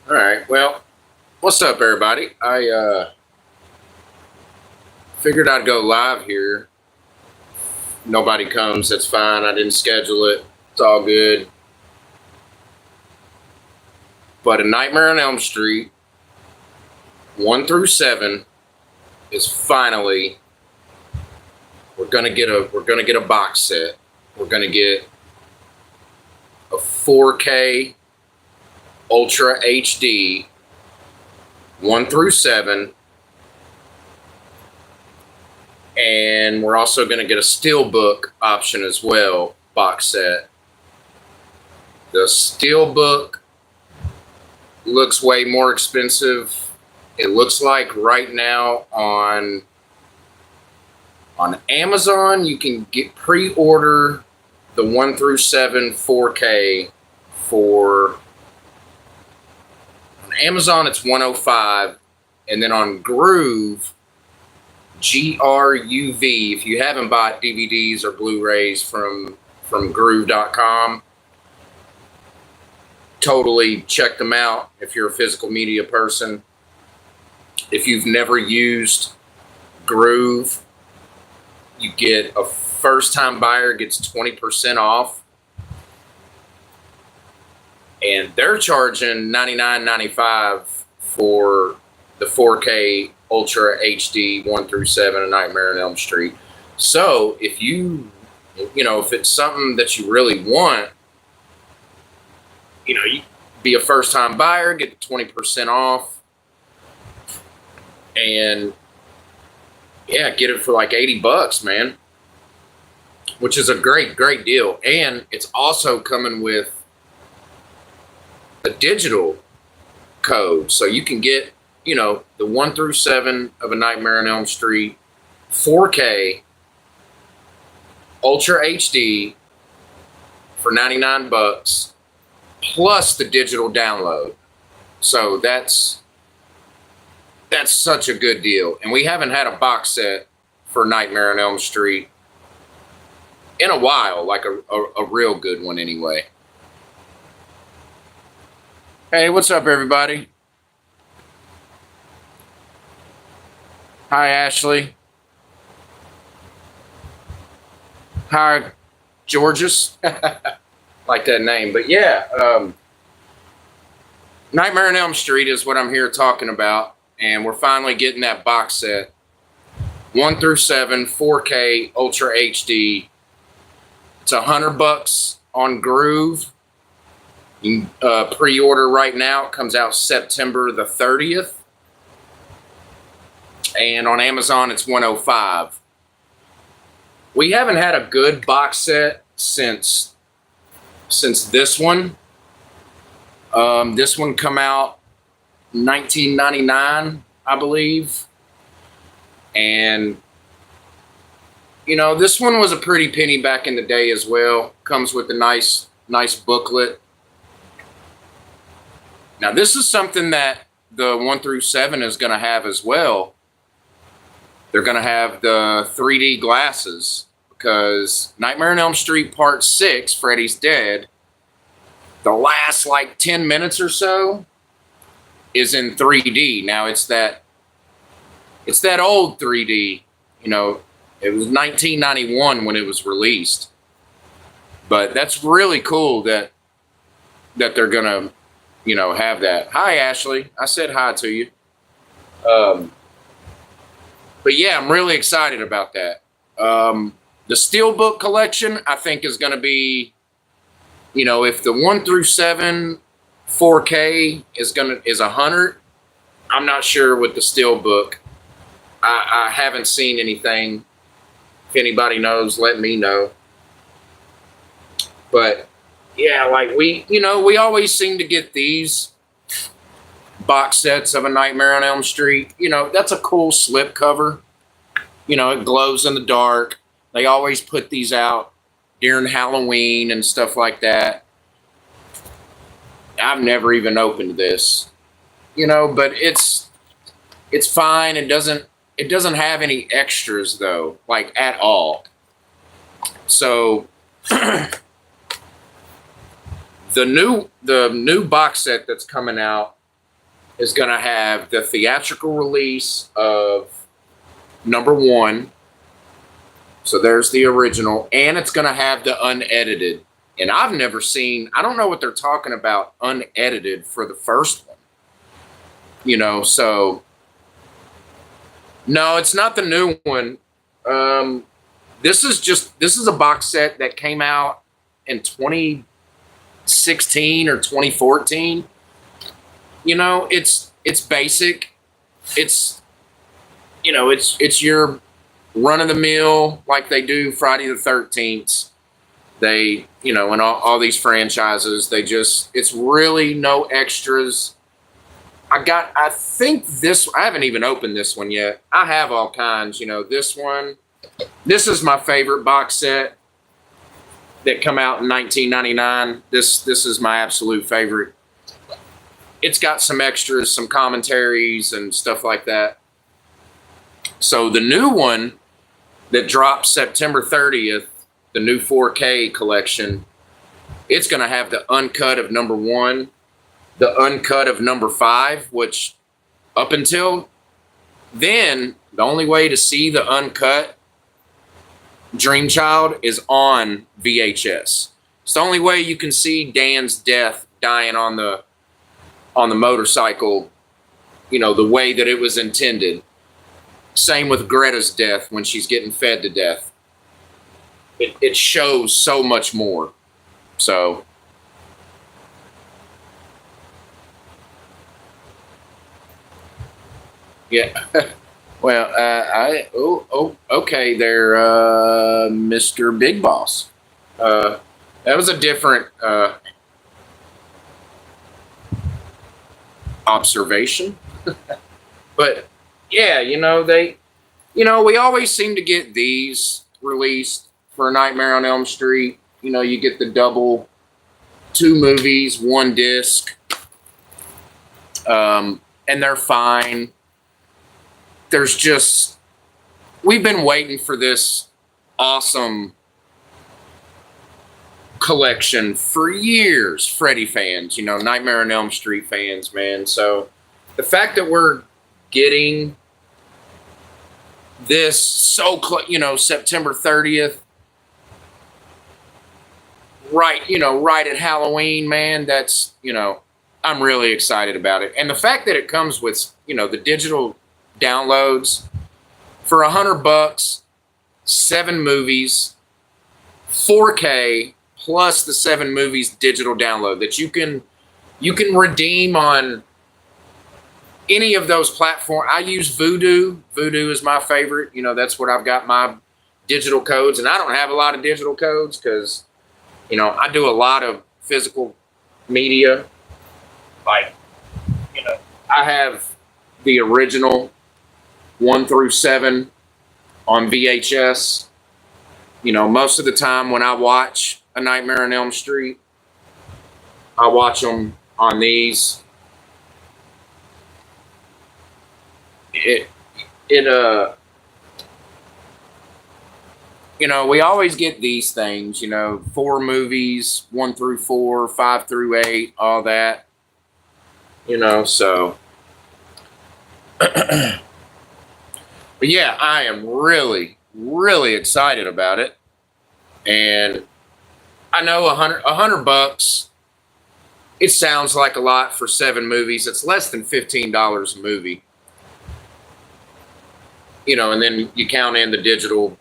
All right. Well, what's up, everybody? I figured I'd go live here. Nobody comes. That's fine. I didn't schedule it. It's all good. But A Nightmare on Elm Street 1 through 7 is finally. We're gonna get a box set. We're gonna get a 4K Ultra HD 1 through 7. And we're also going to get a Steelbook option as well, box set. The Steelbook looks way more expensive. It looks like right now on Amazon, you can get pre-order the 1 through 7 4K for, on Amazon it's $105, and then on Groove, GRUV, if you haven't bought DVDs or Blu-rays from Groove.com, totally check them out if you're a physical media person. If you've never used Groove, you get a first-time buyer gets 20% off, and they're charging $99.95 for the 4K Ultra HD 1 through 7 A Nightmare on Elm Street. So if you if it's something that you really want, you be a first-time buyer, get 20% off, and yeah, get it for like $80, man, which is a great deal. And it's also coming with a digital code, so you can get the 1 through 7 of A Nightmare on Elm Street 4K Ultra HD for $99 plus the digital download. So that's such a good deal. And we haven't had a box set for Nightmare on Elm Street in a while, like a real good one anyway. Hey, what's up, everybody? Hi, Ashley. Hi, Georges. Like that name. But yeah, Nightmare on Elm Street is what I'm here talking about. And we're finally getting that box set. 1 through 7, 4K Ultra HD. It's $100 on Groove. You can pre-order right now. It comes out September the 30th. And on Amazon, it's $105. We haven't had a good box set since this one. This one come out 1999, I believe. And this one was a pretty penny back in the day as well. Comes with a nice booklet. Now, this is something that the 1 through 7 is going to have as well. They're going to have the 3D glasses, because Nightmare on Elm Street Part 6, Freddy's Dead, the last like 10 minutes or so is in 3D. Now it's that old 3D, it was 1991 when it was released. But that's really cool that they're going to have that. Hi, Ashley. I said hi to you. But yeah, I'm really excited about that. The Steelbook collection, I think, is going to be, if the 1 through 7 4K is 100, I'm not sure with the Steelbook. I haven't seen anything. If anybody knows, let me know. But yeah, like we always seem to get these box sets of A Nightmare on Elm Street. That's a cool slip cover. It glows in the dark. They always put these out during Halloween and stuff like that. I've never even opened this, but it's fine. It doesn't have any extras though, like at all. So the new box set that's coming out is going to have the theatrical release of number 1. So there's the original, and it's going to have the unedited. And I've never seen, I don't know what they're talking about unedited for the first one. You know, so no, it's not the new one. This is a box set that came out in 2016 or 2014. You know, it's basic. It's, you know, it's your run of the mill, like they do Friday the 13th. They, you know, and all these franchises, it's really no extras. I think this, I haven't even opened this one yet. I have all kinds, you know, this one. This is my favorite box set that come out in 1999. This is my absolute favorite. It's got some extras, some commentaries and stuff like that. So the new one that drops September 30th, the new 4K collection, it's going to have the uncut of number 1, the uncut of number 5, which up until then, the only way to see the uncut Dream Child is on VHS. It's the only way you can see Dan's death, dying on the motorcycle, you know, the way that it was intended. Same with Greta's death when she's getting fed to death. It shows so much more. So yeah. Well, okay there, Mr. Big Boss. That was a different observation. But yeah, you know, we always seem to get these released for Nightmare on Elm Street. You know, you get the double, 2 movies, 1 disc. And they're fine. We've been waiting for this awesome collection for years, Freddy fans, you know, Nightmare on Elm Street fans, man. So the fact that we're getting this so close, you know, September 30th, right at Halloween, man, that's, you know, I'm really excited about it. And the fact that it comes with, you know, the digital downloads for $100, 7 movies, 4K, plus the 7 movies digital download that you can redeem on any of those platforms. I use Vudu. Vudu is my favorite. You know, that's what I've got my digital codes, and I don't have a lot of digital codes because, you know, I do a lot of physical media. Like, you know, I have the original 1 through 7 on VHS. You know, most of the time when I watch A Nightmare on Elm Street, I watch them on these. You know, we always get these things, you know, 4 movies, 1 through 4, 5 through 8, all that, you know, so. But yeah, I am really, really excited about it. And I know $100, it sounds like a lot for 7 movies. It's less than $15 a movie. You know, and then you count in the digital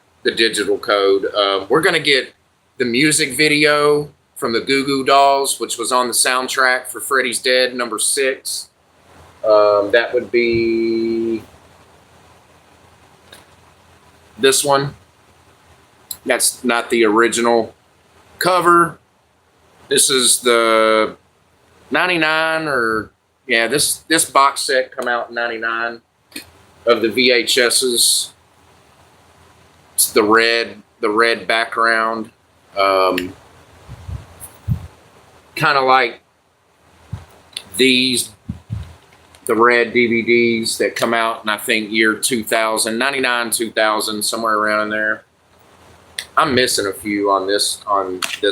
code. We're going to get the music video from the Goo Goo Dolls, which was on the soundtrack for Freddy's Dead number 6. That would be this one. That's not the original cover. This is the 99 or, yeah, this box set come out in 99 of the VHSs. It's the red background. Kind of like these, the red DVDs that come out in, I think, year 2000, 99, 2000, somewhere around in there. I'm missing a few on this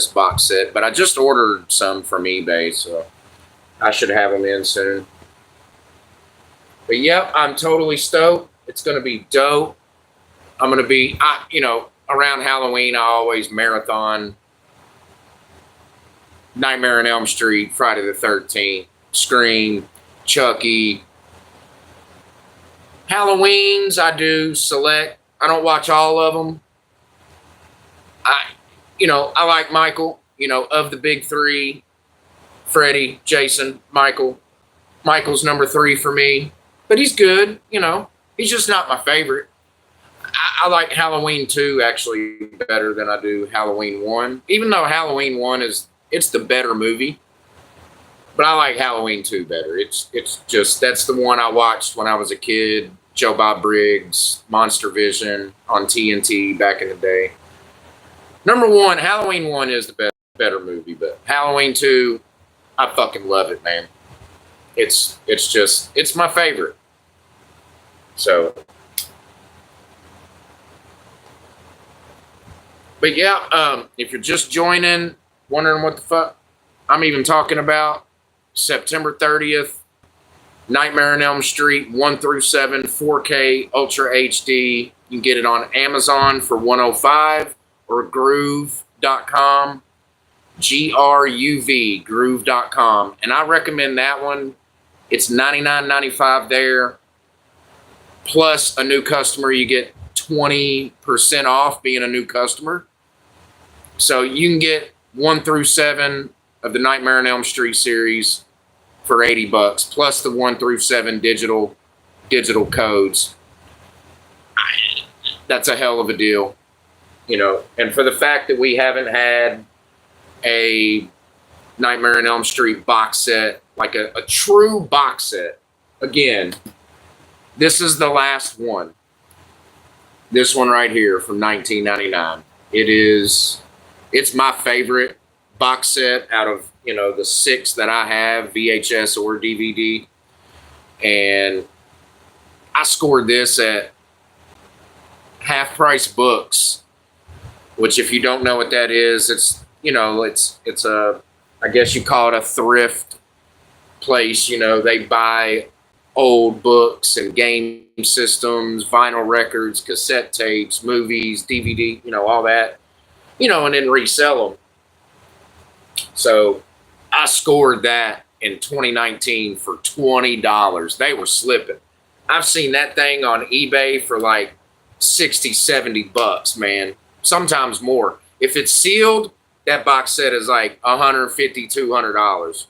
box set, but I just ordered some from eBay, so I should have them in soon. But yep, I'm totally stoked. It's going to be dope. I'm going to be, around Halloween, I always marathon Nightmare on Elm Street, Friday the 13th, Scream, Chucky. Halloweens, I do select. I don't watch all of them. I like Michael, of the big three, Freddy, Jason, Michael. Michael's number 3 for me, but he's good, he's just not my favorite. I like Halloween 2 actually better than I do Halloween 1, even though Halloween 1 it's the better movie, but I like Halloween 2 better. It's just, that's the one I watched when I was a kid. Joe Bob Briggs, Monster Vision on TNT back in the day. Number 1, Halloween 1 is the better movie, but Halloween 2, I fucking love it, man. It's my favorite. So, but yeah, if you're just joining, wondering what the fuck I'm even talking about, September 30th, Nightmare on Elm Street 1 through 7, 4K Ultra HD. You can get it on Amazon for $105 or Groove.com, GRUV, Groove.com. And I recommend that one. It's $99.95 there. Plus a new customer, you get 20% off being a new customer. So you can get 1 through 7 of the Nightmare on Elm Street series for $80, plus the 1 through 7 digital codes. That's a hell of a deal, And for the fact that we haven't had a Nightmare on Elm Street box set, like a true box set, again, this is the last one. This one right here from 1999. It's my favorite box set out of, the 6 that I have, VHS or DVD. And I scored this at Half Price Books, which, if you don't know what that is, it's a, I guess you call it a thrift place. They buy old books and game systems, vinyl records, cassette tapes, movies, DVD, all that, and then resell them. So I scored that in 2019 for $20. They were slipping. I've seen that thing on eBay for like $60, $70, man. Sometimes more. If it's sealed, that box set is like $150, $200.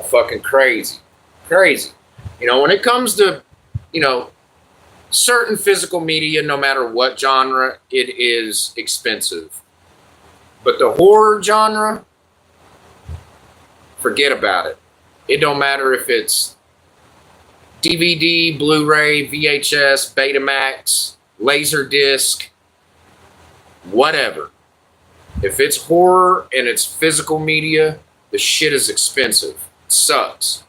Fucking crazy. Crazy. When it comes to, certain physical media, no matter what genre, it is expensive. But the horror genre, forget about it. It don't matter if it's DVD, Blu-ray, VHS, Betamax, Laserdisc, whatever. If it's horror and it's physical media, the shit is expensive. It sucks.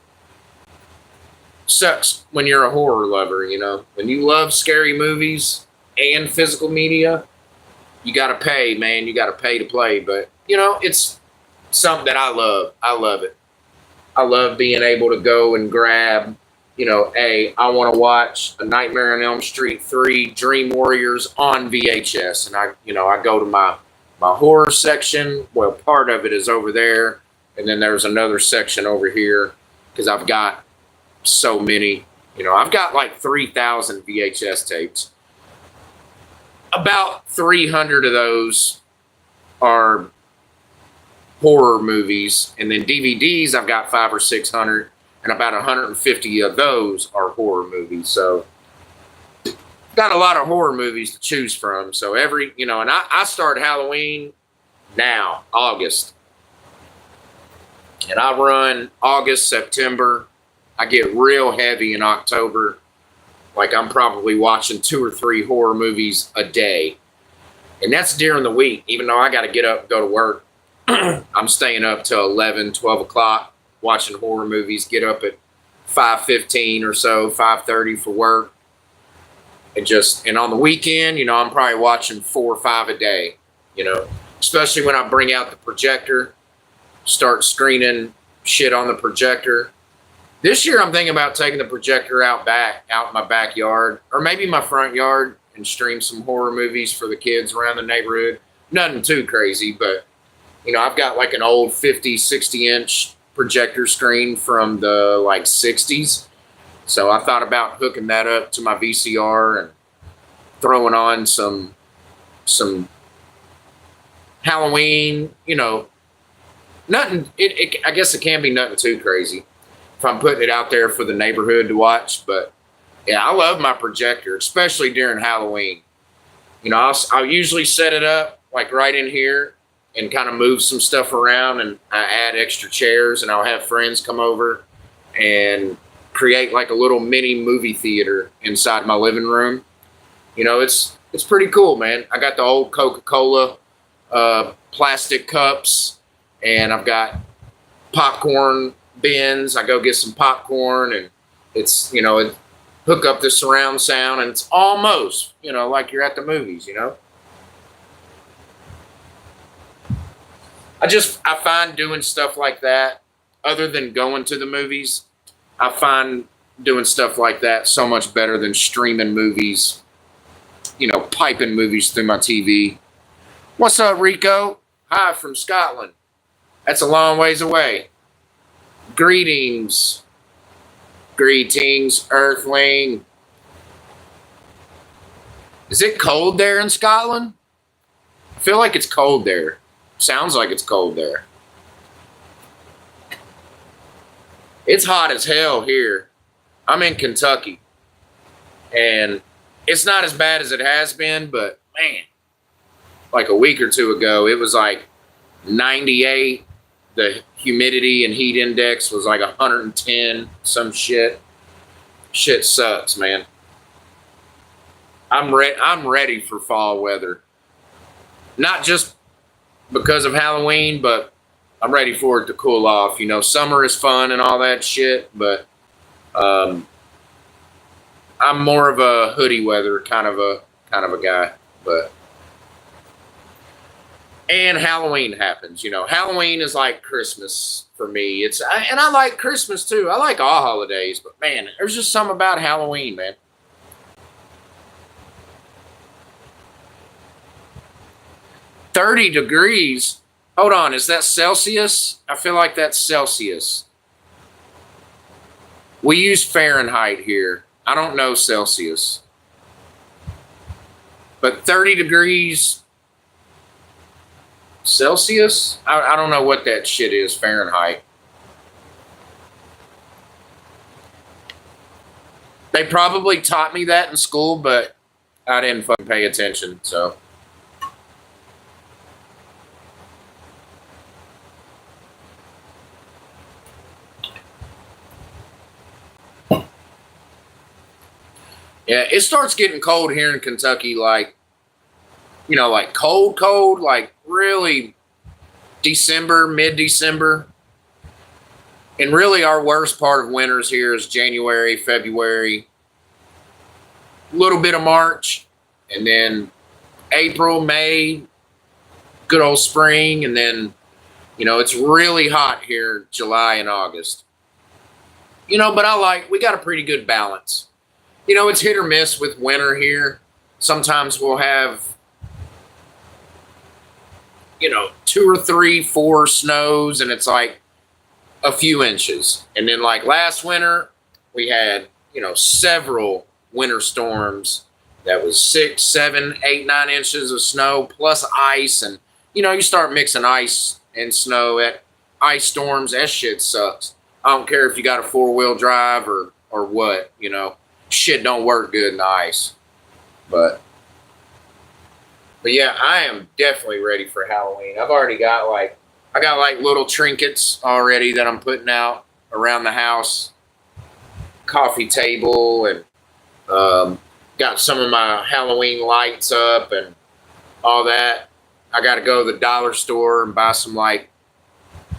Sucks when you're a horror lover, When you love scary movies and physical media, you got to pay, man. You got to pay to play. But, it's something that I love. I love it. I love being able to go and grab, I want to watch a Nightmare on Elm Street 3 Dream Warriors on VHS. And I go to my horror section. Well, part of it is over there. And then there's another section over here because I've got so many. I've got like 3,000 VHS tapes. About 300 of those are horror movies, and then DVDs I've got 500 or 600, and about 150 of those are horror movies. So got a lot of horror movies to choose from. So and I start Halloween now, August, and I run August, September. I get real heavy in October. Like I'm probably watching 2 or 3 horror movies a day, and that's during the week. Even though I got to get up and go to work, I'm staying up till 11, 12 o'clock watching horror movies. Get up at 5:15 or so, 5:30 for work. And on the weekend, I'm probably watching 4 or 5 a day, especially when I bring out the projector, start screening shit on the projector. This year, I'm thinking about taking the projector out in my backyard, or maybe my front yard, and stream some horror movies for the kids around the neighborhood. Nothing too crazy, but I've got like an old 50, 60-inch projector screen from the like 60s. So I thought about hooking that up to my VCR and throwing on some Halloween, nothing. I guess it can be nothing too crazy if I'm putting it out there for the neighborhood to watch. But yeah, I love my projector, especially during Halloween. I'll usually set it up like right in here and kind of move some stuff around, and I add extra chairs, and I'll have friends come over and create like a little mini movie theater inside my living room. It's pretty cool, man. I got the old Coca-Cola plastic cups, and I've got popcorn bins. I go get some popcorn, and it's hook up the surround sound, and it's almost like you're at the movies. I find doing stuff like that, other than going to the movies, I find doing stuff like that so much better than streaming movies, piping movies through my TV. What's up, Rico? Hi from Scotland. That's a long ways away. Greetings, Earthling. Is it cold there in Scotland? I feel like it's cold there. Sounds like it's cold there. It's hot as hell here. I'm in Kentucky, and it's not as bad as it has been, but man, like a week or two ago, it was like 98. The humidity and heat index was like 110, some shit. Shit sucks, man. I'm ready for fall weather. Not just because of Halloween, but I'm ready for it to cool off. Summer is fun and all that shit, but I'm more of a hoodie weather kind of a guy. But and Halloween happens. Halloween is like Christmas for me. And I like Christmas too. I like all holidays, but man, there's just something about Halloween, man. 30 degrees. Hold on, is that Celsius? I feel like that's Celsius. We use Fahrenheit here. I don't know Celsius. But 30 degrees Celsius? I don't know what that shit is, Fahrenheit. They probably taught me that in school, but I didn't fucking pay attention, so. Yeah, it starts getting cold here in Kentucky, like cold, like really December, mid-December. And really our worst part of winters here is January, February, a little bit of March, and then April, May, good old spring, and then, it's really hot here July and August. But we got a pretty good balance. It's hit or miss with winter here. Sometimes we'll have, 2 or 3, 4 snows, and it's like a few inches. And then like last winter, we had, several winter storms that was 6, 7, 8, 9 inches of snow plus ice. And, you start mixing ice and snow at ice storms. That shit sucks. I don't care if you got a 4-wheel drive or what, shit don't work good in the ice. But yeah, I am definitely ready for Halloween. I've already got I got little trinkets already that I'm putting out around the house. Coffee table, and got some of my Halloween lights up and all that. I got to go to the dollar store and buy some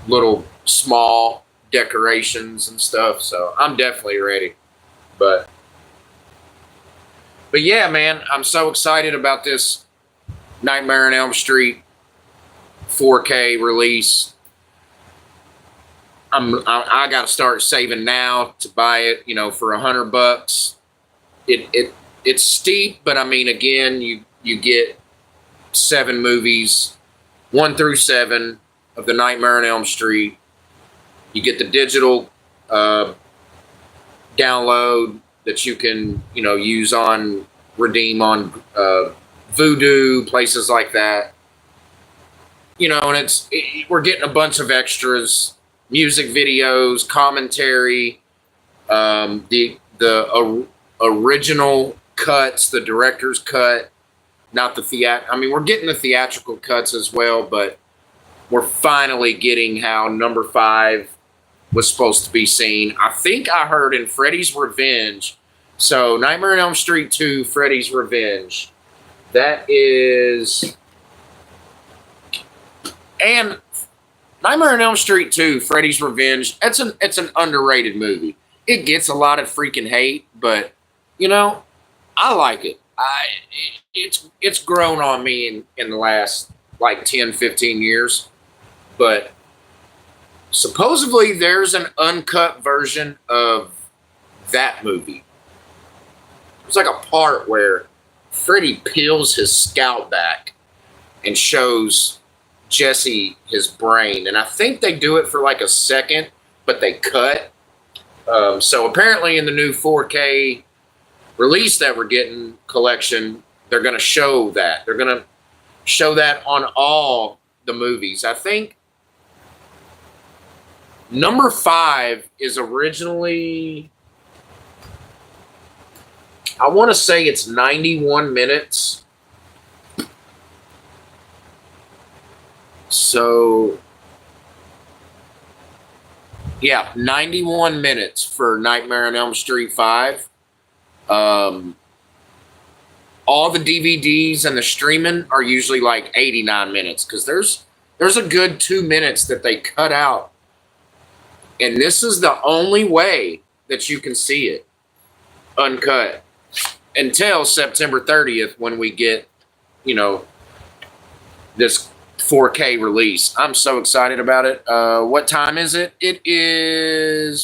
little small decorations and stuff. So I'm definitely ready. But yeah, man, I'm so excited about this Nightmare on Elm Street 4K release. I got to start saving now to buy it. You know, for $100. It's steep, but I mean, again, you get 7 movies, 1 through 7 of the Nightmare on Elm Street. You get the digital download that you can, you know, redeem on Vudu, places like that. You know, and we're getting a bunch of extras, music videos, commentary, the original cuts, the director's cut, not the I mean, we're getting the theatrical cuts as well, but we're finally getting how number 5 was supposed to be seen. I think I heard in Freddy's Revenge. So Nightmare on Elm Street 2, Freddy's Revenge. That is... And Nightmare on Elm Street 2, Freddy's Revenge, it's an underrated movie. It gets a lot of freaking hate, but, you know, I like it. It's grown on me in the last, like, 10, 15 years. But supposedly there's an uncut version of that movie. There's like a part where Freddy peels his scalp back and shows Jesse his brain, and I think they do it for like a second, but they cut. So apparently in the new 4K release that we're getting collection, they're going to show that. They're going to show that on all the movies. I think number 5 is originally, I want to say it's 91 minutes. So, yeah, 91 minutes for Nightmare on Elm Street 5. All the DVDs and the streaming are usually like 89 minutes because there's a good 2 minutes that they cut out. And this is the only way that you can see it uncut until September 30th when we get, you know, this 4K release. I'm so excited about it. What time is it?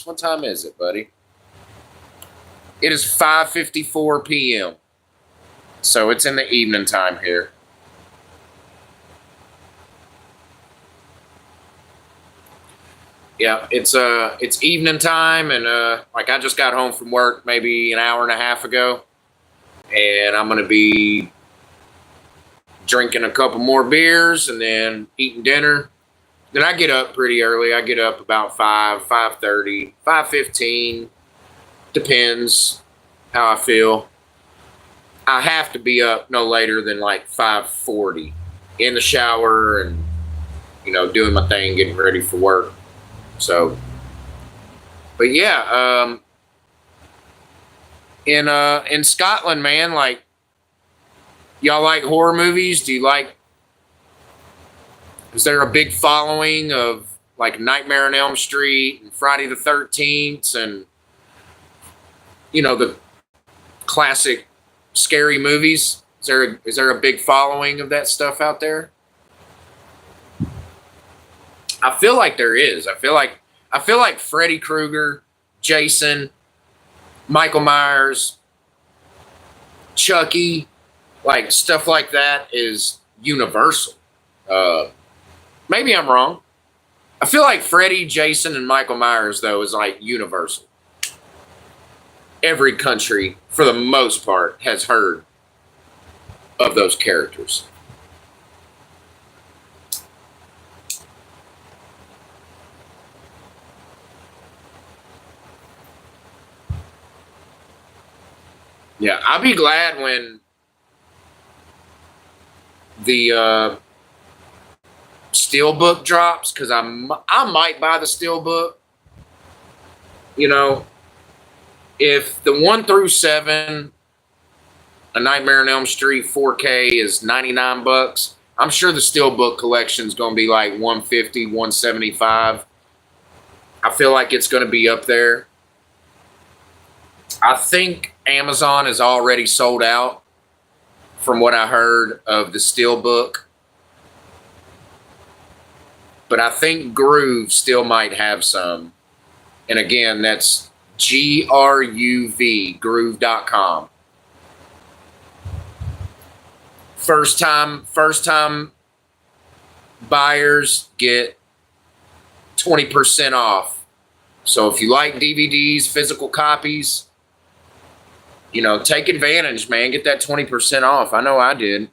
What time is it, buddy? It is 5:54 p.m. So it's in the evening time here. Yeah, it's evening time, and like I just got home from work maybe an hour and a half ago, and I'm gonna be drinking a couple more beers and then eating dinner. Then I get up pretty early. I get up about 5:30, 5:15. Depends how I feel. I have to be up no later than like 5:40, in the shower and, you know, doing my thing, getting ready for work. So, but yeah, in Scotland, man, like, y'all like horror movies? Is there a big following of like Nightmare on Elm Street and Friday the 13th and, you know, the classic scary movies? Is there a big following of that stuff out there? I feel like there is. I feel like Freddy Krueger, Jason, Michael Myers, Chucky, like stuff like that is universal. Maybe I'm wrong. I feel like Freddy, Jason, and Michael Myers, though, is like universal. Every country, for the most part, has heard of those characters. Yeah, I'll be glad when the Steelbook drops, because I might buy the Steelbook. You know, if the 1 through 7, A Nightmare on Elm Street 4K is $99, I'm sure the Steelbook collection is going to be like $150, $175. I feel like it's going to be up there. I think Amazon is already sold out from what I heard of the Steelbook. but I think Groove still might have some. And again, that's GRUV, groove.com. First time buyers get 20% off. So if you like DVDs, physical copies, you know, take advantage, man. Get that 20% off. I know I did.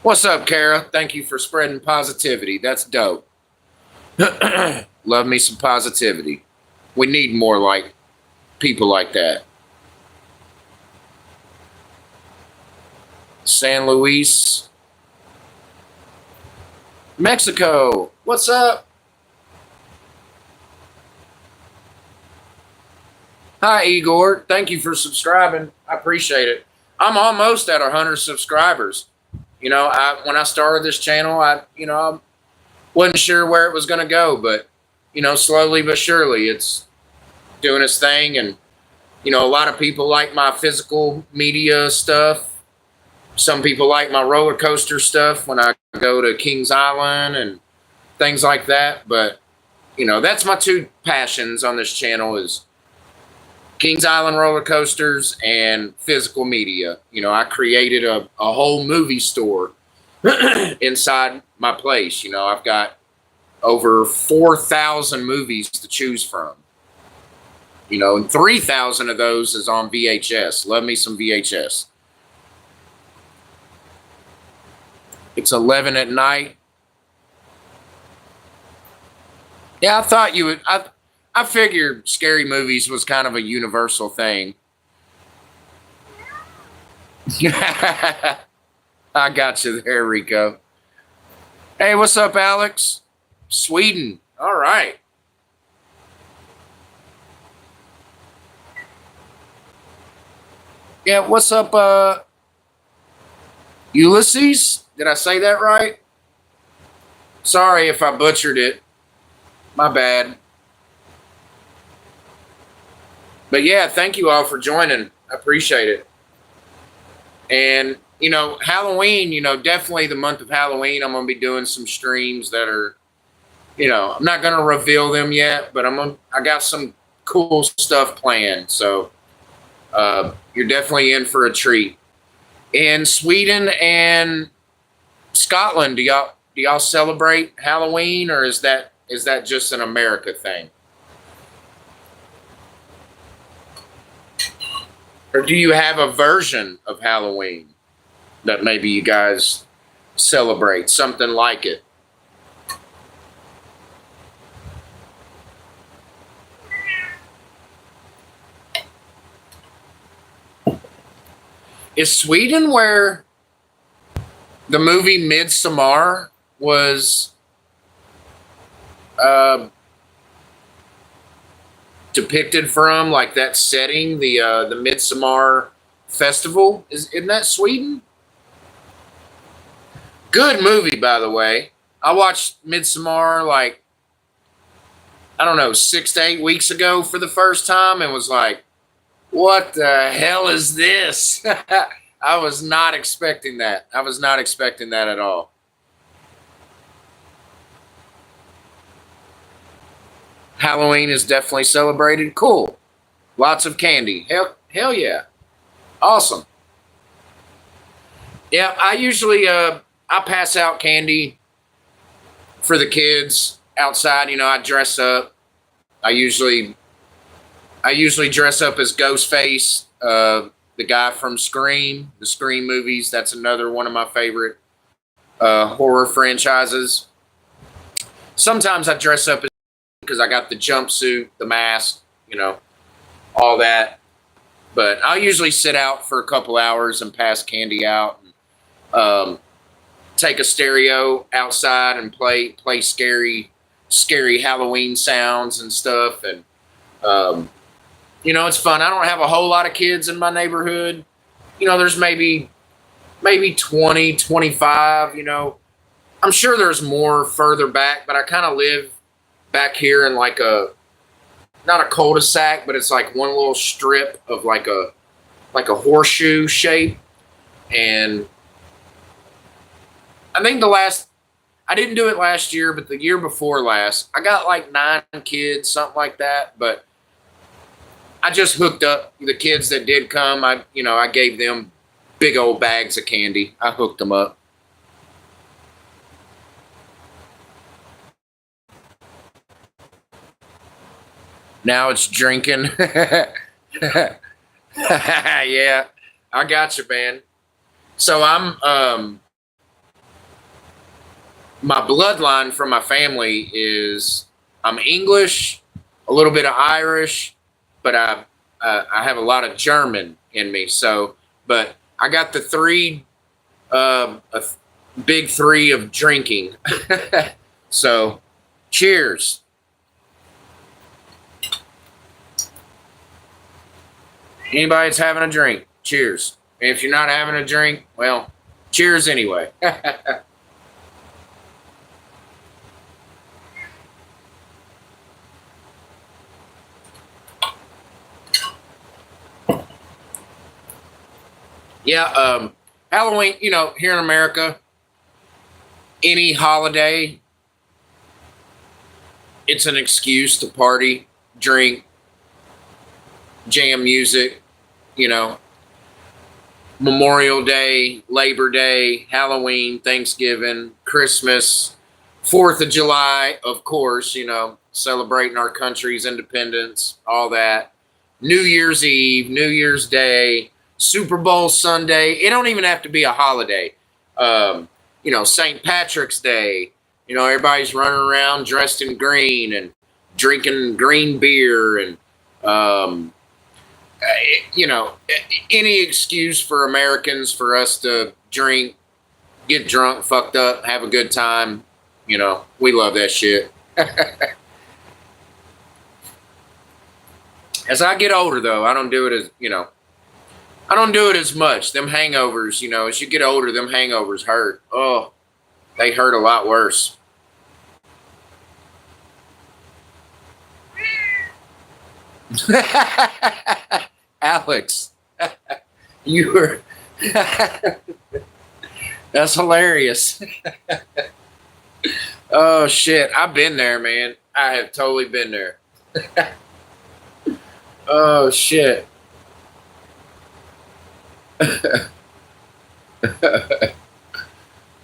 What's up, Kara? Thank you for spreading positivity. That's dope. Love me some positivity. We need more like people like that. San Luis, Mexico. What's up? Hi, Igor. Thank you for subscribing. I appreciate it. I'm almost at 100 subscribers. You know, when I started this channel, I wasn't sure where it was going to go, but, you know, slowly but surely it's doing its thing. And, you know, a lot of people like my physical media stuff. Some people like my roller coaster stuff when I go to Kings Island and things like that. But, you know, that's my two passions on this channel is Kings Island roller coasters and physical media. You know, I created a whole movie store inside my place. You know, I've got over 4,000 movies to choose from. You know, and 3,000 of those is on VHS. Love me some VHS. It's 11 at night. Yeah, I thought you would. I figured scary movies was kind of a universal thing. I got you there, Rico. Hey, what's up, Alex? Sweden. All right. Yeah, what's up, Ulysses? Did I say that right? Sorry if I butchered it. My bad. But yeah, thank you all for joining. I appreciate it. And, you know, Halloween, you know, definitely the month of Halloween, I'm going to be doing some streams that are, you know, I'm not going to reveal them yet, but I got some cool stuff planned. So you're definitely in for a treat. In Sweden and Scotland, do y'all celebrate Halloween, or is that just an America thing? Or do you have a version of Halloween that maybe you guys celebrate, something like it? Is Sweden where the movie Midsommar was depicted from, like that setting, the Midsommar Festival? Isn't that Sweden? Good movie, by the way. I watched Midsommar like, I don't know, 6 to 8 weeks ago for the first time and was like, what the hell is this? I was not expecting that. I was not expecting that at all. Halloween is definitely celebrated. Cool. Lots of candy. Hell yeah. Awesome. Yeah, I usually I pass out candy for the kids outside. You know, I dress up. I usually dress up as Ghostface, the guy from Scream, the Scream movies. That's another one of my favorite horror franchises. Sometimes I dress up as, because I got the jumpsuit, the mask, you know, all that. But I'll usually sit out for a couple hours and pass candy out, and take a stereo outside and play scary Halloween sounds and stuff. And you know, it's fun. I don't have a whole lot of kids in my neighborhood. You know, there's maybe 20, 25, you know. I'm sure there's more further back, but I kind of live back here in like not a cul-de-sac, but it's like one little strip of like a horseshoe shape. And I think I didn't do it last year, but the year before last, I got like 9 kids, something like that. But I just hooked up the kids that did come. I gave them big old bags of candy. I hooked them up. Now it's drinking. Yeah, I got you, man. So my bloodline from my family is I'm English, a little bit of Irish, but I have a lot of German in me. So, but I got the a big three of drinking. So, cheers. Anybody that's having a drink, cheers. If you're not having a drink, well, cheers anyway. Yeah, Halloween, here in America, any holiday, it's an excuse to party, drink, jam music, you know, Memorial Day, Labor Day, Halloween, Thanksgiving, Christmas, 4th of July, of course, celebrating our country's independence, all that. New Year's Eve, New Year's Day, Super Bowl Sunday. It don't even have to be a holiday. St. Patrick's Day. Everybody's running around dressed in green and drinking green beer and any excuse for Americans for us to drink, get drunk, fucked up, have a good time. We love that shit. As I get older, though, I don't do it as much. Them hangovers, as you get older, them hangovers hurt. Oh, they hurt a lot worse. Alex, you were. That's hilarious. Oh, shit. I've been there, man. I have totally been there. Oh, shit.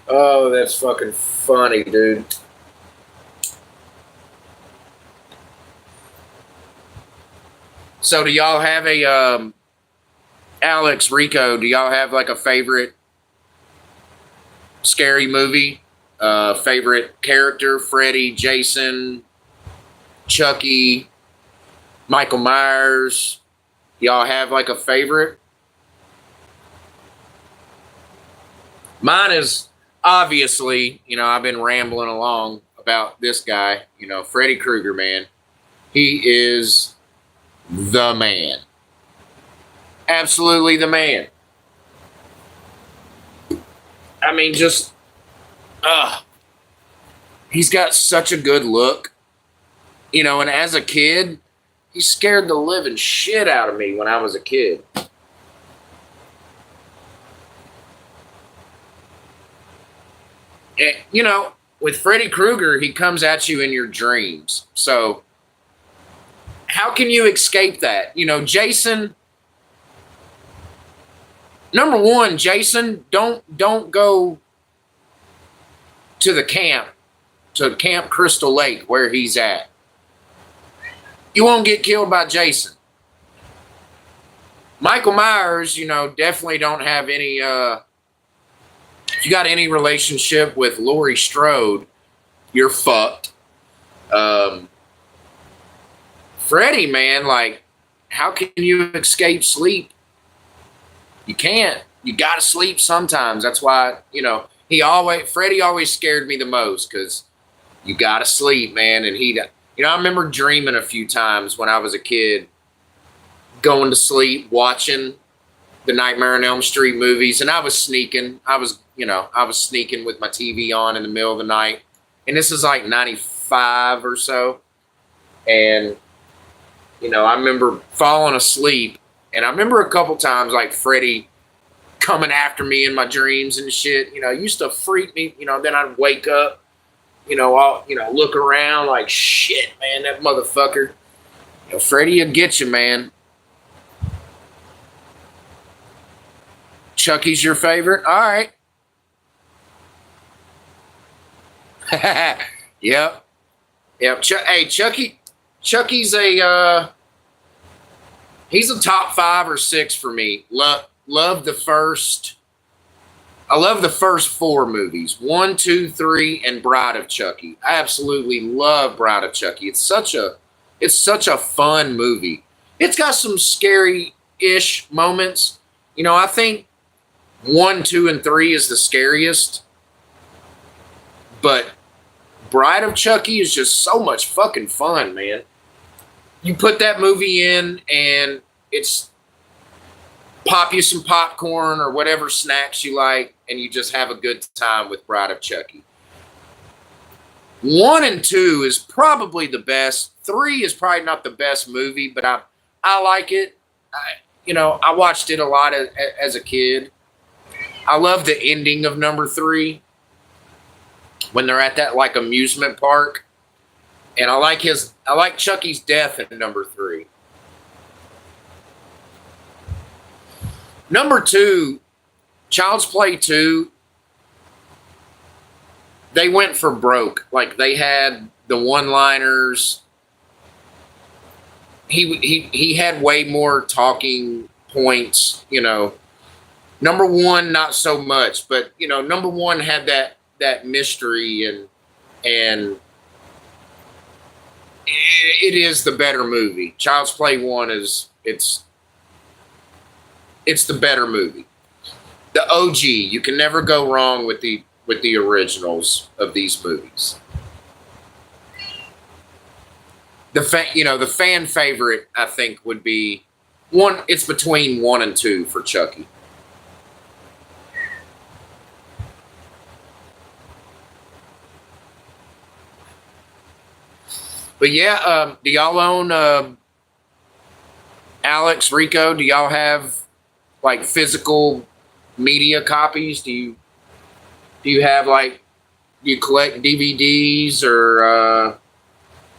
Oh, that's fucking funny, dude. So do y'all have Alex, Rico, do y'all have like a favorite scary movie? Favorite character? Freddy, Jason, Chucky, Michael Myers? Y'all have like a favorite? Mine is obviously, I've been rambling along about this guy, Freddy Krueger, man. He is the man. Absolutely the man. I mean, he's got such a good look, and as a kid, he scared the living shit out of me when I was a kid. And, with Freddy Krueger, he comes at you in your dreams. So how can you escape that? Jason, number one, Jason, don't go to Camp Crystal Lake where he's at. You won't get killed by Jason. Michael Myers, definitely don't have any, if you got any relationship with Laurie Strode, you're fucked. Freddy, man, like, how can you escape sleep? You can't. You gotta sleep sometimes. That's why, Freddy always scared me the most because you gotta sleep, man. And I remember dreaming a few times when I was a kid, going to sleep, watching the Nightmare on Elm Street movies, and I was sneaking. I was sneaking with my TV on in the middle of the night. And this is like 95 or so. And, I remember falling asleep. And I remember a couple times, like, Freddy coming after me in my dreams and shit. You know, it used to freak me. You know, then I'd wake up. You know, I'll look around like shit, man. That motherfucker. You know, Freddy will get you, man. Chucky's your favorite? All right. Yep. Yep. Hey, Chucky's he's a top 5 or 6 for me. Love the first. I love the first 4 movies, 1, 2, 3, and Bride of Chucky. I absolutely love Bride of Chucky. It's such a fun movie. It's got some scary-ish moments. You know, I think 1, 2, and 3 is the scariest. But Bride of Chucky is just so much fucking fun, man. You put that movie in and it's pop you some popcorn or whatever snacks you like, and you just have a good time with Bride of Chucky. 1 and 2 is probably the best. 3 is probably not the best movie, but I like it. I watched it a lot as a kid. I love the ending of number 3 when they're at that like amusement park, and I like Chucky's death in number 3. Number 2, Child's Play 2. They went for broke. Like they had the one-liners. He had way more talking points, you know. Number 1, not so much, but you know, number 1 had that mystery and it is the better movie. Child's Play 1 it's the better movie. The OG, you can never go wrong with the originals of these movies. The fan favorite I think would be 1. It's between 1 and 2 for Chucky. But yeah, do y'all own Alex, Rico? Do y'all have like physical media copies? Do you have like, do you collect DVDs or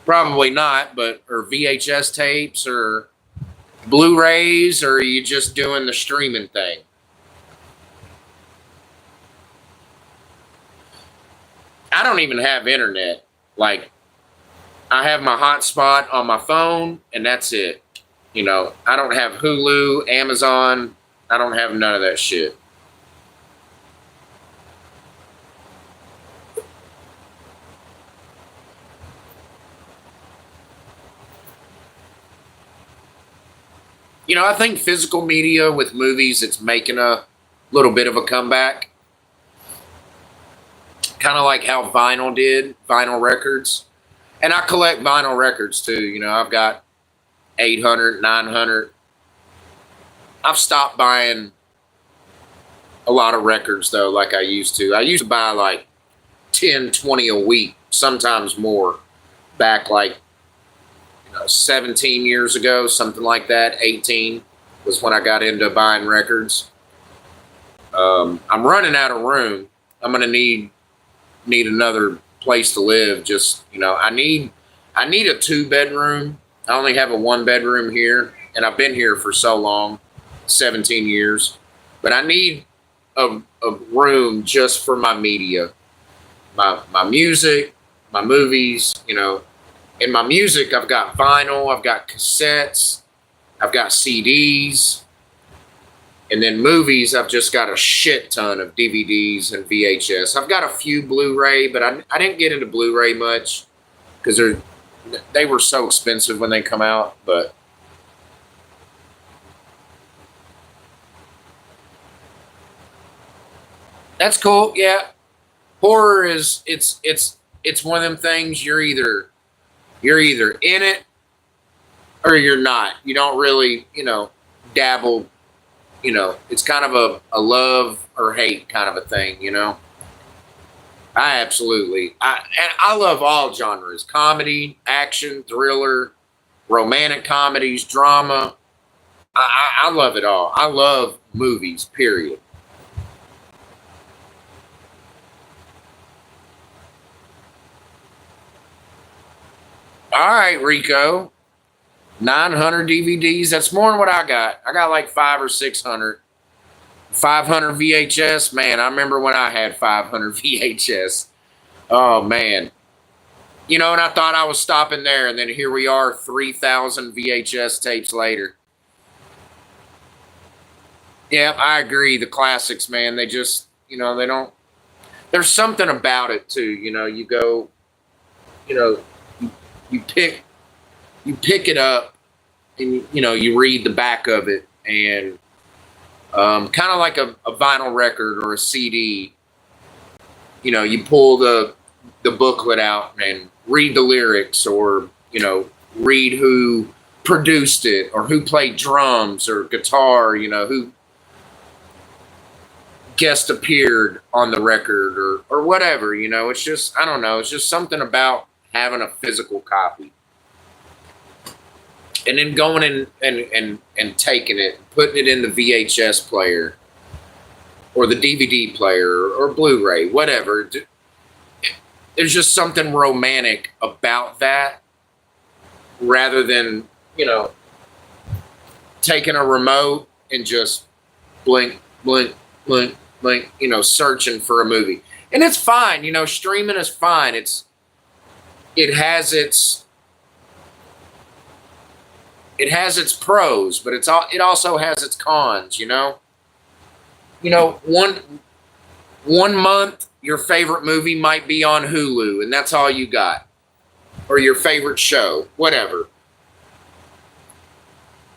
probably not, but or VHS tapes or Blu-rays, or are you just doing the streaming thing? I don't even have internet. Like, I have my hotspot on my phone, and that's it. You know, I don't have Hulu, Amazon. I don't have none of that shit. You know, I think physical media with movies, it's making a little bit of a comeback. Kind of like how vinyl did, vinyl records. And I collect vinyl records too. You know, I've got 800, 900. I've stopped buying a lot of records though, like I used to. I used to buy like 10, 20 a week, sometimes more, back like 17 years ago, something like that. 18 was when I got into buying records. I'm running out of room. I'm gonna need another place to live. Just, you know, I need a 2-bedroom. I only have a 1-bedroom here, and I've been here for so long, 17 years. But I need a room just for my media, my music, my movies. You know, in my music, I've got vinyl, I've got cassettes, I've got CDs. And then movies, I've just got a shit ton of DVDs and VHS. I've got a few Blu-ray, but I didn't get into Blu-ray much because they were so expensive when they come out. But that's cool. Yeah, horror is it's one of them things. You're either in it or you're not. You don't really dabble. It's kind of a love or hate kind of a thing, I love all genres: comedy, action, thriller, romantic comedies, drama. I love it all. I love movies, period. All right, Rico. 900 DVDs. That's more than what I got. I got like 500 or 600. 500 VHS. Man, I remember when I had 500 VHS. Oh, man. You know, and I thought I was stopping there, and then here we are, 3,000 VHS tapes later. Yeah, I agree. The classics, man, they just, you know, they don't, there's something about it too. You know, you go, you know, you pick it up and, you know, you read the back of it, and kind of like a vinyl record or a CD, you know, you pull the booklet out and read the lyrics, or, you know, read who produced it or who played drums or guitar, you know, who guest appeared on the record, or whatever, you know. It's just, I don't know, it's just something about having a physical copy. And then going in and taking it, putting it in the VHS player or the DVD player or Blu-ray, whatever. There's just something romantic about that, rather than, you know, taking a remote and just blink, blink, blink, blink, you know, searching for a movie. And it's fine, you know, streaming is fine. It has its pros, but it also has its cons, you know. You know, one month your favorite movie might be on Hulu, and that's all you got, or your favorite show, whatever.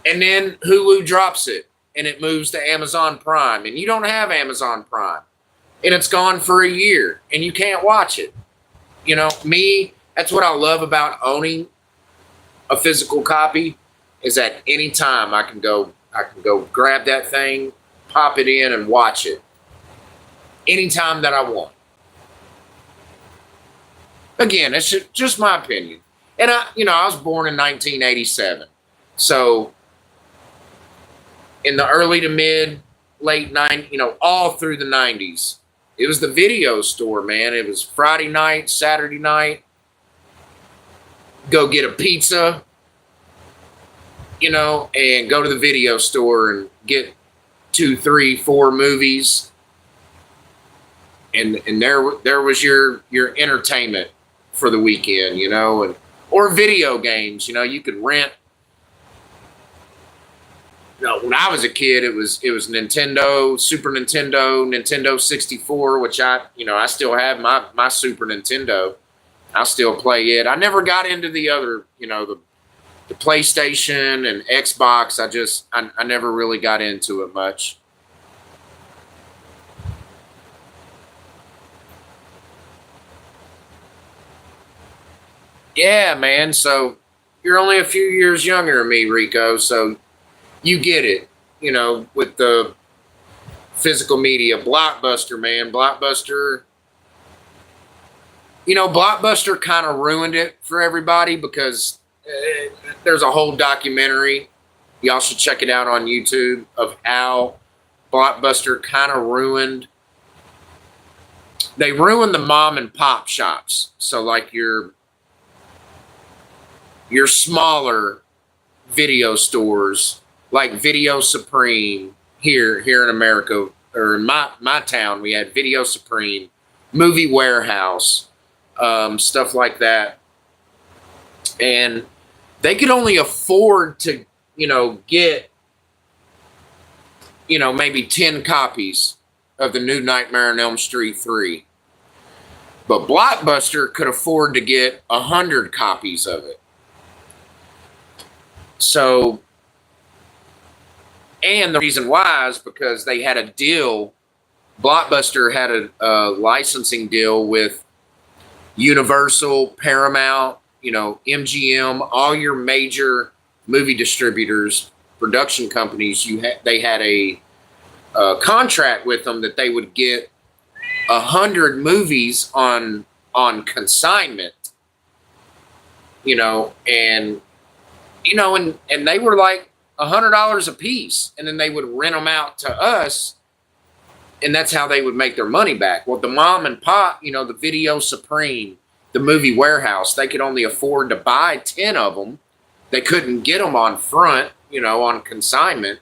And then Hulu drops it, and it moves to Amazon Prime, and you don't have Amazon Prime, and it's gone for a year, and you can't watch it. You know, that's what I love about owning a physical copy, is at any time I can go grab that thing, pop it in, and watch it anytime that I want. Again, it's just my opinion. And I was born in 1987. So in the early to mid, late 90s, you know, all through the 90s, it was the video store, man. It was Friday night, Saturday night, go get a pizza, you know, and go to the video store and get 2, 3, 4 movies. And there was your entertainment for the weekend, you know, or video games. You know, you could rent. You know, when I was a kid, it was Nintendo, Super Nintendo, Nintendo 64, which I still have my Super Nintendo. I still play it. I never got into the other, you know, the PlayStation and Xbox. I never really got into it much. Yeah, man. So you're only a few years younger than me, Rico. So you get it, you know, with the physical media. Blockbuster, man. Blockbuster. You know, Blockbuster kind of ruined it for everybody, because there's a whole documentary. Y'all should check it out on YouTube, of how Blockbuster kind of ruined. They ruined the mom and pop shops. So like your smaller video stores, like Video Supreme here in America, or in my town, we had Video Supreme, Movie Warehouse, stuff like that. And they could only afford to, you know, get, you know, maybe 10 copies of the new Nightmare on Elm Street 3. But Blockbuster could afford to get 100 copies of it. So, and the reason why is because they had a deal. Blockbuster had a licensing deal with Universal, Paramount, you know, MGM, all your major movie distributors, production companies. They had a contract with them that they would get 100 movies on consignment, you know, and you know, and they were like $100 a piece, and then they would rent them out to us, and that's how they would make their money back. Well, the mom and pop, you know, the Video Supreme, the movie warehouse. They could only afford to buy 10 of them. They couldn't get them on front, on consignment.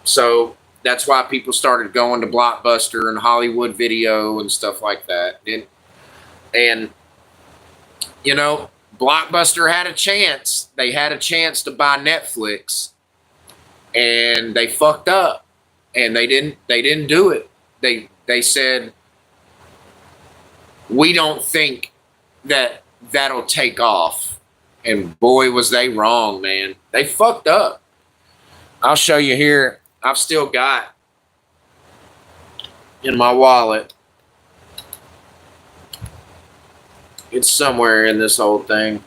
So that's why people started going to Blockbuster and Hollywood Video and stuff like that. And Blockbuster had a chance. They had a chance to buy Netflix, and they fucked up, and they didn't do it. They said, we don't think that'll take off. And boy, was they wrong, man. They fucked up. I'll show you here. I've still got in my wallet. It's somewhere in this whole thing.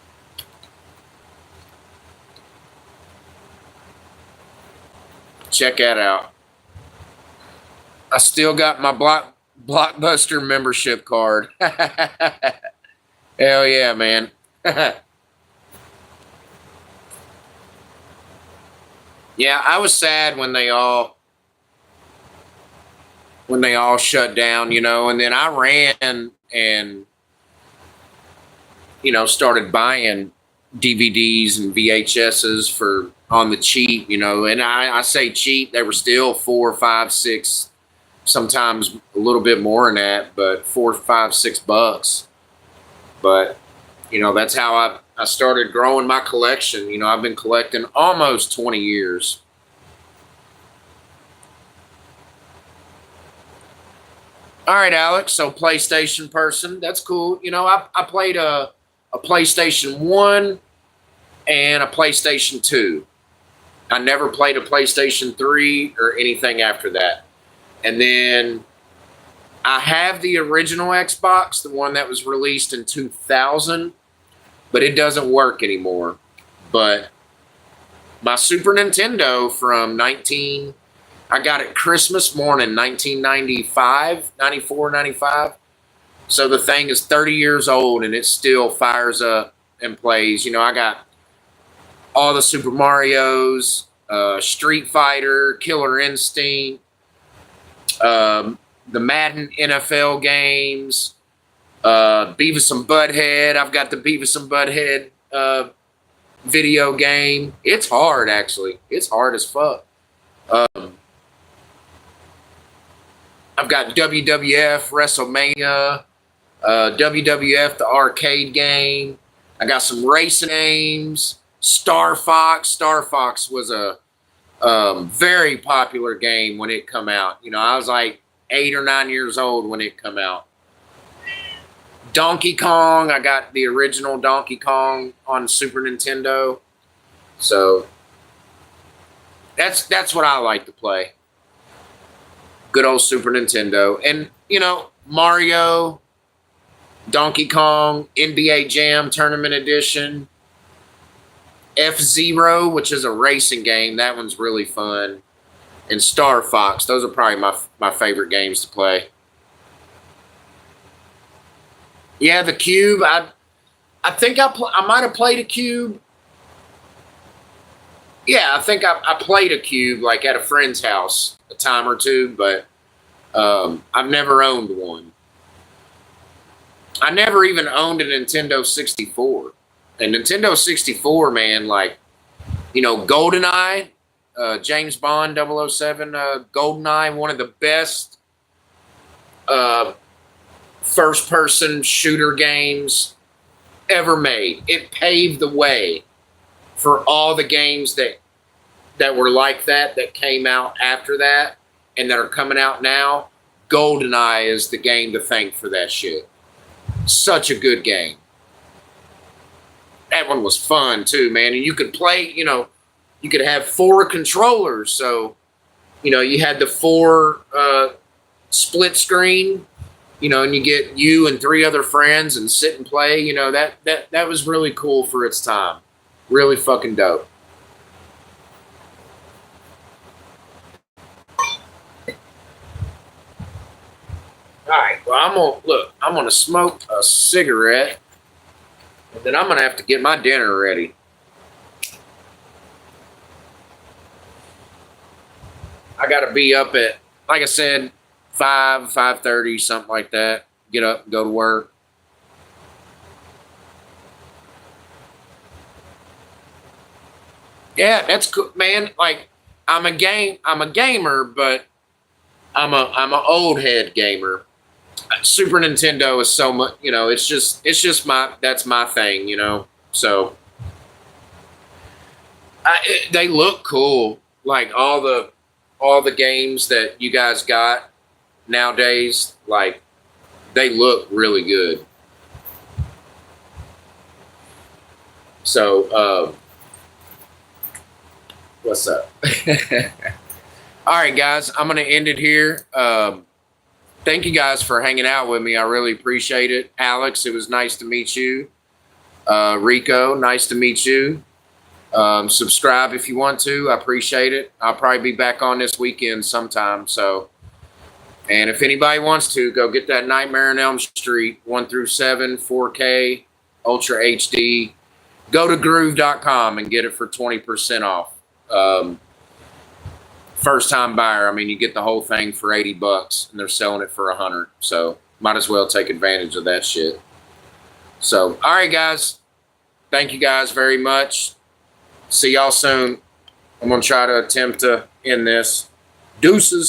Check that out. I still got my Blockbuster membership card. Hell yeah, man. Yeah, I was sad when they all shut down, and then I ran and started buying DVDs and VHSs for on the cheap, and I say cheap, they were still $4, $5, $6, sometimes a little bit more than that, but $4, $5, $6. But that's how I started growing my collection. I've been collecting almost 20 years. All right, Alex. So PlayStation person, that's cool. I played a PlayStation 1 and a PlayStation 2. I never played a PlayStation 3 or anything after that. And then I have the original Xbox, the one that was released in 2000, but it doesn't work anymore. But my Super Nintendo from I got it Christmas morning, 1995, 94, 95. So the thing is 30 years old and it still fires up and plays. I got all the Super Marios, Street Fighter, Killer Instinct, the Madden NFL games, Beavis and Butthead. I've got the Beavis and Butthead video game. It's hard, actually. It's hard as fuck. I've got WWF, WrestleMania, WWF, the arcade game. I got some racing games. Star Fox. Star Fox was a very popular game when it come out. I was like 8 or 9 years old when it come out. Donkey Kong. I got the original Donkey Kong on Super Nintendo. So that's what I like to play. Good old Super Nintendo. And, Mario, Donkey Kong, NBA Jam Tournament Edition, F-Zero, which is a racing game. That one's really fun. And Star Fox. Those are probably my favorite games to play. Yeah, the Cube. I think I might have played a Cube. Yeah, I think I played a Cube like at a friend's house a time or two, but I've never owned one. I never even owned a Nintendo 64. And Nintendo 64, man, like, GoldenEye, James Bond 007, GoldenEye, one of the best first-person shooter games ever made. It paved the way for all the games that were like that came out after that and that are coming out now. GoldenEye is the game to thank for that shit. Such a good game. That one was fun too, man. And you could play, you could have 4 controllers. So, you had the 4 split screen, and you get you and 3 other friends and sit and play. That was really cool for its time. Really fucking dope. All right, well, I'm gonna smoke a cigarette, and then I'm gonna have to get my dinner ready. I gotta be up at, like I said, 5:30, something like that. Get up and go to work. Yeah, that's cool, man. Like I'm a gamer, but I'm a old head gamer. Super Nintendo is so much, it's just that's my thing, So they look cool. Like all the games that you guys got nowadays, like they look really good. So what's up? All right, guys, I'm gonna end it here. Thank you guys for hanging out with me. I really appreciate it. Alex, it was nice to meet you. Rico, nice to meet you. Subscribe if you want to. I appreciate it. I'll probably be back on this weekend sometime. So, and if anybody wants to, go get that Nightmare on Elm Street 1 through 7 4K Ultra HD. Go to groove.com and get it for 20% off. First time buyer, I mean, you get the whole thing for $80 and they're selling it for $100. So might as well take advantage of that shit. So, all right, guys. Thank you guys very much. See y'all soon. I'm going to try to attempt to end this. Deuces.